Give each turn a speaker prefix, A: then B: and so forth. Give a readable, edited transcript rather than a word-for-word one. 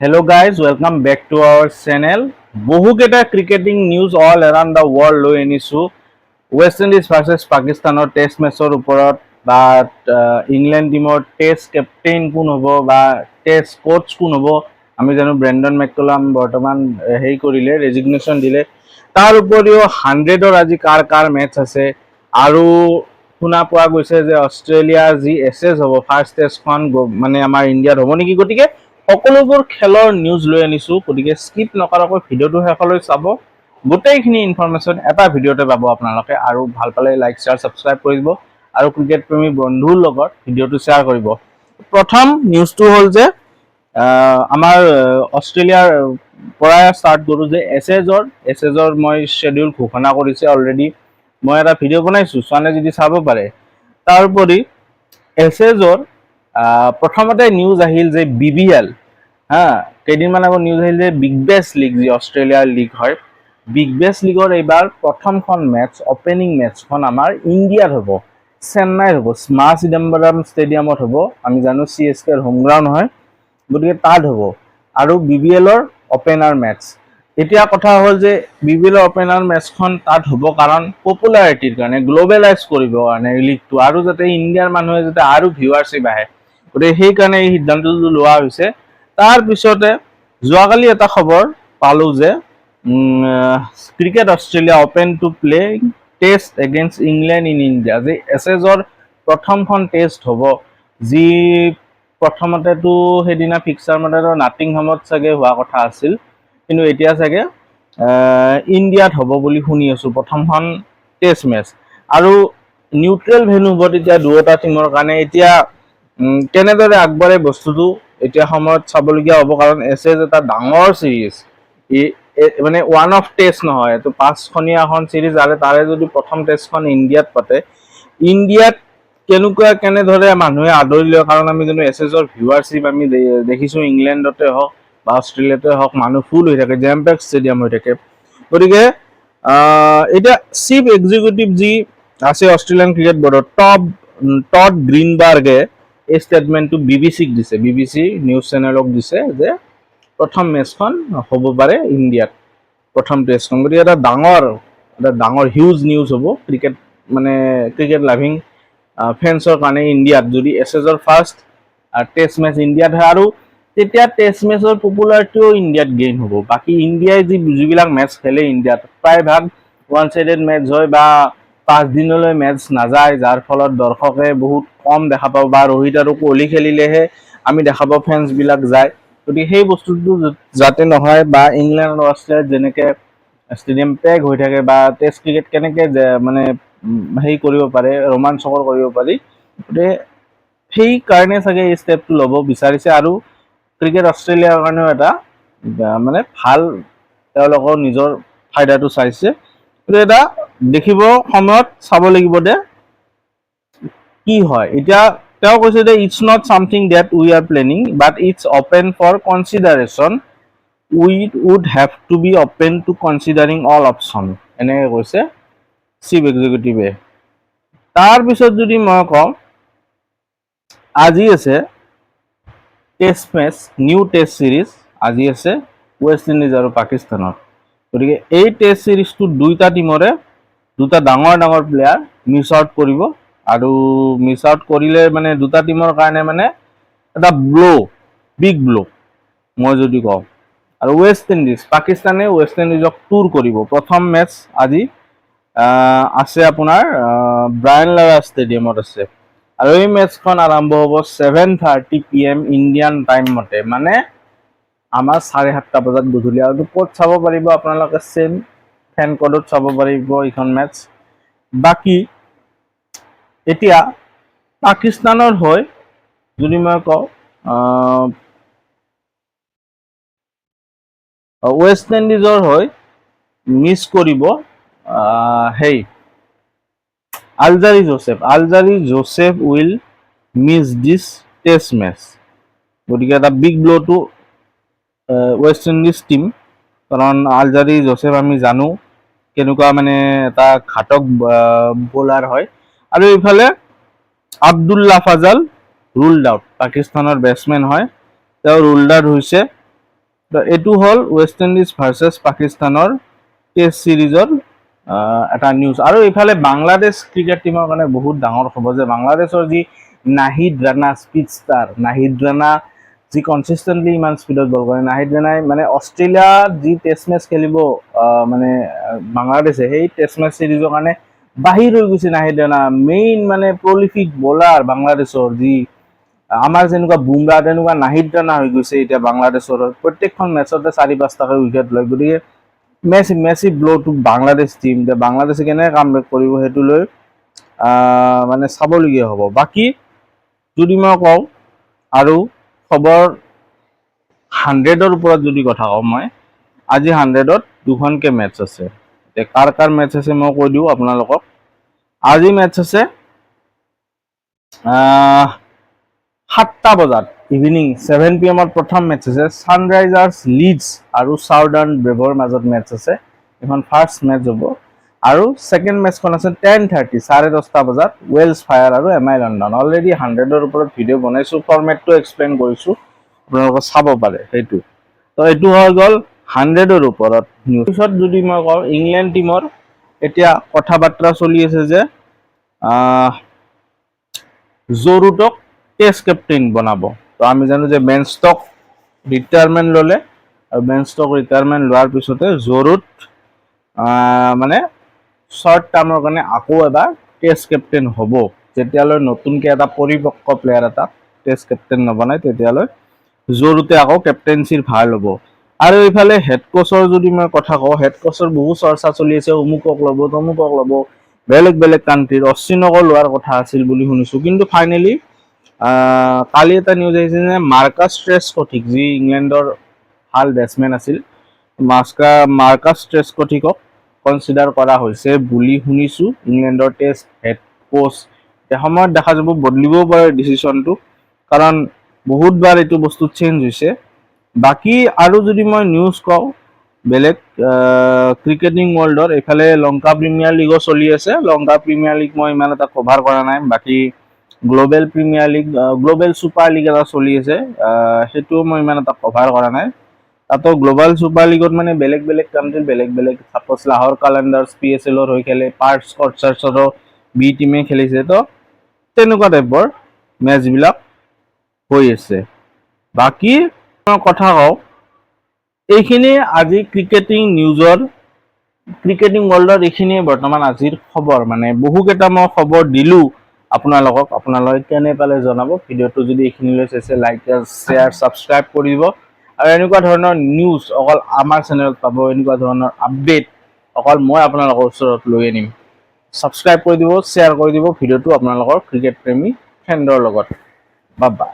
A: Hello guys, welcome back to our channel. বহুকেইটা cricketing news all around the world লৈ আনিছোঁ। West Indies versus পাকিস্তানৰ test মেচৰ ওপৰত বা ইংলেণ্ড টিমৰ টেষ্ট কেপ্টেইন কোন হ'ব বা টেষ্ট কোচ কোন হ'ব। আমি জানো ব্ৰেণ্ডন মেককালাম বৰ্তমান হেৰি কৰিলে, ৰেজিগনেশ্যন দিলে। তাৰ উপৰিও 100ৰ আজি কাৰ মেটচ আছে আৰু শুনা পোৱা গৈছে যে অষ্ট্ৰেলিয়াৰ যি এছেছ হ'ব ফাৰ্ষ্ট টেষ্টখন মানে আমাৰ ইণ্ডিয়াত হ'ব নেকি। গতিকে সকলোবোৰ খেলৰ নিউজ লৈ আনিছোঁ, গতিকে স্কিপ নকৰাকৈ ভিডিঅ'টো শেষলৈ চাব। গোটেইখিনি ইনফৰমেশ্যন এটা ভিডিঅ'তে পাব আপোনালোকে, আৰু ভাল পালে লাইক শ্বেয়াৰ ছাবস্ক্ৰাইব কৰিব আৰু ক্ৰিকেট প্ৰেমী বন্ধুৰ লগত ভিডিঅ'টো শ্বেয়াৰ কৰিব। প্ৰথম নিউজটো হ'ল যে আমাৰ অষ্ট্ৰেলিয়াৰ পৰাই ষ্টাৰ্ট কৰোঁ যে এছেজৰ মই শ্বেডিউল ঘোষণা কৰিছে অলৰেডি। মই এটা ভিডিঅ' বনাইছোঁ, চোৱা নাই যদি চাব পাৰে। তাৰোপৰি এছেজৰ প্ৰথমতে নিউজ আহিল যে BBL কেইদিনমান আগত নিউজ আহিল যে বিগ বেছ লীগ, যি অষ্ট্ৰেলিয়াৰ লীগ হয়, বিগ বেছ লীগৰ এইবাৰ প্ৰথমখন মেটচ, অপেনিং মেটচখন আমাৰ ইণ্ডিয়াত হ'ব, চেন্নাইত হ'ব, স্মা চিদাম্বৰম ষ্টেডিয়ামত হ'ব। আমি জানো CSKৰ হোম গ্ৰাউণ্ড হয়, গতিকে তাত হ'ব। আৰু BBLৰ অপেনাৰ মেটচ। এতিয়া কথা হ'ল যে BBLৰ অপেনাৰ মেটচখন তাত হ'ব কাৰণ পপুলাৰিটিৰ কাৰণে, গ্ল'বেলাইজ কৰিবৰ কাৰণে লীগটো, আৰু যাতে ইণ্ডিয়াৰ মানুহে যাতে আৰু ভিউৱাৰশ্বিপ আহে, গতিকে সেইকাৰণে এই সিদ্ধান্তটো লোৱা হৈছে। তাৰপিছতে যোৱাকালি এটা খবৰ পালোঁ যে cricket Australia open to play test against England in India, যে এছেজৰ প্ৰথমখন টেষ্ট হ'ব, যি প্ৰথমতেতো সেইদিনা ফিক্সাৰ মতেতো নাটিংহামত চাগে হোৱা কথা আছিল, কিন্তু এতিয়া চাগে ইণ্ডিয়াত হ'ব বুলি শুনি আছোঁ প্ৰথমখন টেষ্ট মেচ। আৰু নিউট্ৰেল ভেন্যু হ'ব তেতিয়া দুয়োটা টিমৰ কাৰণে। এতিয়া কেনেদৰে আগবাঢ়ে বস্তুটো এতিয়া সময়ত চাবলগীয়া হ'ব, কাৰণ এছেজ এটা ডাঙৰ চিৰিজ, মানে ওৱান অফ টেষ্ট নহয়, এইটো 5খনীয়া এখন চিৰিজ, আৰু তাৰে যদি প্ৰথম টেষ্টখন ইণ্ডিয়াত পাতে, ইণ্ডিয়াত কেনেদৰে মানুহে আদৰি লয়। কাৰণ আমি জানো এছেজৰ ভিউৱাৰশ্বিপ আমি দেখিছোঁ ইংলেণ্ডতে হওক বা অষ্ট্ৰেলিয়াতে হওক, মানুহ ফুল হৈ থাকে, জেম পেক ষ্টেডিয়াম হৈ থাকে। গতিকে এতিয়া চিফ এক্সিকিউটিভ যি আছে অষ্ট্ৰেলিয়ান ক্ৰিকেট বৰ্ডৰ, টড গ্ৰীণবাৰ্গে এই ষ্টেটমেণ্টটো BBCক দিছে, BBC নিউজ চেনেলক দিছে যে প্ৰথম মেচখন হ'ব পাৰে ইণ্ডিয়াত, প্ৰথম টেষ্টখন। গতিকে এটা ডাঙৰ হিউজ নিউজ হ'ব ক্ৰিকেট লাভিং ফেন্সৰ কাৰণে ইণ্ডিয়াত, যদি এছেজৰ ফাৰ্ষ্ট টেষ্ট মেচ ইণ্ডিয়াত হয়। আৰু তেতিয়া টেষ্ট মেচৰ পপুলাৰিটিও ইণ্ডিয়াত গেইন হ'ব। বাকী ইণ্ডিয়াই যিবিলাক মেচ খেলে ইণ্ডিয়াত, প্ৰায়ভাগ ওৱান চাইডেড মেচ হয় বা 5 দিনলৈ মেচ নাযায়, যাৰ ফলত দৰ্শকে বহুত কম দেখা পাব, বা ৰোহিত আৰু কোহলি খেলিলেহে আমি দেখা পাওঁ ফেন্সবিলাক যায়। গতিকে সেই বস্তুটো যাতে নহয়, বা ইংলেণ্ড আৰু অষ্ট্ৰেলিয়াত যেনেকৈ ষ্টেডিয়াম পেক হৈ থাকে, বা টেষ্ট ক্ৰিকেট কেনেকৈ মানে হেৰি কৰিব পাৰে, ৰোমাঞ্চকৰ কৰিব পাৰি, গতিকে সেইকাৰণে চাগে এই ষ্টেপটো ল'ব বিচাৰিছে। আৰু ক্ৰিকেট অষ্ট্ৰেলিয়াৰ কাৰণেও এটা মানে ভাল, তেওঁলোকৰ নিজৰ ফাইদাটো চাইছে। গতিকে এটা দেখিব সময়ত চাব লাগিব দে কি হয়। এতিয়া তেওঁ কৈছে যে it's not something that we are planning, but it's open for consideration, we would have to be open to considering all options, এনেকৈ কৈছে চিফ এক্সিকিউটিভে। তাৰপিছত যদি মই কওঁ, আজি আছে test match, new test series আজি আছে ৱেষ্ট ইণ্ডিজ আৰু পাকিস্তানৰ। গতিকে এই টেষ্ট চিৰিজটো দুইটা টিমৰে দুটা ডাঙৰ প্লেয়াৰ মিছ আউট কৰিব, আৰু মিছ আউট কৰিলে মানে দুটা টিমৰ কাৰণে মানে এটা বিগ ব্ল' মই যদি কওঁ। আৰু পাকিস্তানে ৱেষ্ট ইণ্ডিজক টুৰ কৰিব। প্ৰথম মেচ আজি আছে আপোনাৰ ব্ৰায়ান লাৰা ষ্টেডিয়ামত আছে, আৰু এই মেচখন আৰম্ভ হ'ব 7:30 PM ইণ্ডিয়ান টাইম মতে, মানে আমাৰ 7:30 বজাত গধূলি। আৰু ক'ত চাব পাৰিব আপোনালোকে, চেম ফেন ক'ডত চাব পাৰিব এইখন মেচ। বাকী এতিয়া পাকিস্তানৰ হৈ যদি মই কওঁ, ৱেষ্ট ইণ্ডিজৰ হৈ মিছ কৰিব Alzarri Joseph will miss this test match. গতিকে এটা big ব্ল' two west Indies team, কাৰণ আলজাৰী জোচেফ আমি জানো কেনেকুৱা মানে এটা ঘাতক বলাৰ হয়। আৰু এইফালে আব্দুল্লাহ ফাজাল ৰুলড আউট, পাকিস্তানৰ বেটছমেন হয়, তেওঁ ৰুলড আউট হৈছে। এইটো হ'ল ৱেষ্ট ইণ্ডিজ ভাৰ্চেছ পাকিস্তানৰ টেষ্ট সিৰিজৰ এটা নিউজ। আৰু এইফালে বাংলাদেশ ক্ৰিকেট টিমৰ কাৰণে বহুত ডাঙৰ খবৰ যে বাংলাদেশৰ যি নাহিদ ৰাণা স্পীড ষ্টাৰ, নাহিদ ৰাণা যি কনচিষ্টেণ্টলি ইমান স্পীডত বল কৰে, নাহিদ ৰাণাই মানে অষ্ট্ৰেলিয়াত যি টেষ্ট মেচ খেলিব মানে বাংলাদেশে, সেই টেষ্ট মেচ চিৰিজৰ কাৰণে বাহিৰ হৈ গৈছে নাহিদ ৰাণা। মেইন মানে প্ৰলিফিক বলাৰ বাংলাদেশৰ, যি আমাৰ যেনেকুৱা বুমৰাহ তেনেকুৱা নাহিদ ৰাণা হৈ গৈছে এতিয়া বাংলাদেশৰ। প্ৰত্যেকখন মেচতে 4-5টাকৈ উইকেট লয়। গতিকে মেচিভ ব্ল' টু বাংলাদেশ টিম, যে বাংলাদেশে কেনেকৈ কাম বেক কৰিব সেইটো লৈ মানে চাবলগীয়া হ'ব। বাকী যদি মই কওঁ আৰু খবৰ 100ৰ ওপৰত যদি কথা কওঁ, মই আজি 100ত দুখনকৈ মেটচ আছে। এতিয়া কাৰ কাৰ মেটচ আছে মই কৈ দিওঁ আপোনালোকক। আজি মেটচ আছে 7টা বজাত, ইভিনিং 7 PM প্ৰথম মেটচ আছে ছানৰাইজাৰ্ছ লিডছ আৰু চাউদাৰ্ণ ব্ৰেভৰ মাজত মেটচ আছে। এখন ফাৰ্ষ্ট মেটচ হ'ব। আৰু ছেকেণ্ড মেচখন আছে 10:30, 10:30 বজাত ৱেলছ ফায়াৰ আৰু MI লণ্ডন। অলৰেডি 100ৰ ওপৰত ভিডিঅ' বনাইছোঁ, ফৰ্মেটটো এক্সপ্লেইন কৰিছোঁ, আপোনালোকে চাব পাৰে সেইটো। তো এইটো হৈ গ'ল 100ৰ ওপৰত নিউজ। পিছত যদি মই কওঁ ইংলেণ্ড টিমৰ এতিয়া কথা বাৰ্তা চলি আছে যে জৰুটক টেষ্ট কেপ্টেইন বনাব। তো আমি জানো যে বেন ষ্টক ৰিটায়াৰমেণ্ট ল'লে, আৰু বেন ষ্টক ৰিটায়াৰমেণ্ট লোৱাৰ পিছতে জৰুট মানে শ্বৰ্ট টাৰ্মৰ কাৰণে আকৌ এবাৰ টেষ্ট কেপ্টেইন হ'ব। যেতিয়ালৈ নতুনকৈ এটা পৰিপক্ক প্লেয়াৰ এটা টেষ্ট কেপ্টেইন নবনায়, তেতিয়ালৈ জৰুটে আকৌ কেপ্টেইনচিৰ ভাৰ ল'ব। আৰু এইফালে হেড কোচৰ যদি মই কথা কওঁ, হেড কোচৰ বহু চৰ্চা চলি আছে, অমুকক ল'ব তমুকক ল'ব, বেলেগ বেলেগ কাণ্ট্ৰিৰ অশ্বিনকো লোৱাৰ কথা আছিল বুলি শুনিছোঁ। কিন্তু ফাইনেলি কালি এটা নিউজ আহিছে যে মাৰ্কাছ ট্ৰেছকথিক, যি ইংলেণ্ডৰ ভাল বেটছমেন আছিল, মাৰ্কাছ ট্ৰেছকথিকক কনচিডাৰ কৰা হৈছে বুলি শুনিছোঁ ইংলেণ্ডৰ টেষ্ট হেড কোচ। এসময়ত দেখা যাব বদলিবও পাৰে ডিচিশ্যনটো, কাৰণ বহুতবাৰ এইটো বস্তু চেঞ্জ হৈছে। বাকী আৰু যদি মই নিউজ কওঁ বেলেগ ক্ৰিকেটিং ৱৰ্ল্ডৰ, এইফালে লংকা প্ৰিমিয়াৰ লীগো চলি আছে। লংকা প্ৰিমিয়াৰ লীগ মই ইমান এটা কভাৰ কৰা নাই। বাকী global premier league, global super league এটা চলি আছে, সেইটোও মই ইমান এটা কভাৰ কৰা নাই। তাতো গ্ল'বেল ছুপাৰ লীগত মানে বেলেগ বেলেগ কাণ্ট্ৰিৰ বেলেগ বেলেগ, ছাপ'জ লাহোৰ কালাণ্ডাৰ্ছ PSLৰ হৈ খেলে, পাৰ্ক স্কটচাৰ্ছৰো বি টিমে খেলিছে। তো তেনেকুৱা টাইপৰ মেচবিলাক হৈ আছে। বাকী কথা কওঁ, এইখিনি আজি ক্ৰিকেটিং নিউজৰ, ক্ৰিকেটিং ৱৰ্ল্ডৰ এইখিনিয়ে বৰ্তমান আজিৰ খবৰ। মানে বহুকেইটা মই খবৰ দিলোঁ আপোনালোকক, আপোনালোকে কেনে পালে জনাব। ভিডিঅ'টো যদি এইখিনিলৈ চাইছে, লাইক শ্বেয়াৰ ছাবস্ক্ৰাইব কৰি দিব। আৰু এনেকুৱা ধৰণৰ নিউজ অকল আমাৰ চেনেলত পাব, এনেকুৱা ধৰণৰ আপডেট অকল মই আপোনালোকৰ ওচৰত লৈ আনিম। ছাবস্ক্ৰাইব কৰি দিব, শ্বেয়াৰ কৰি দিব ভিডিঅ'টো আপোনালোকৰ ক্ৰিকেট প্ৰেমী ফ্ৰেণ্ডৰ লগত। Bye bye.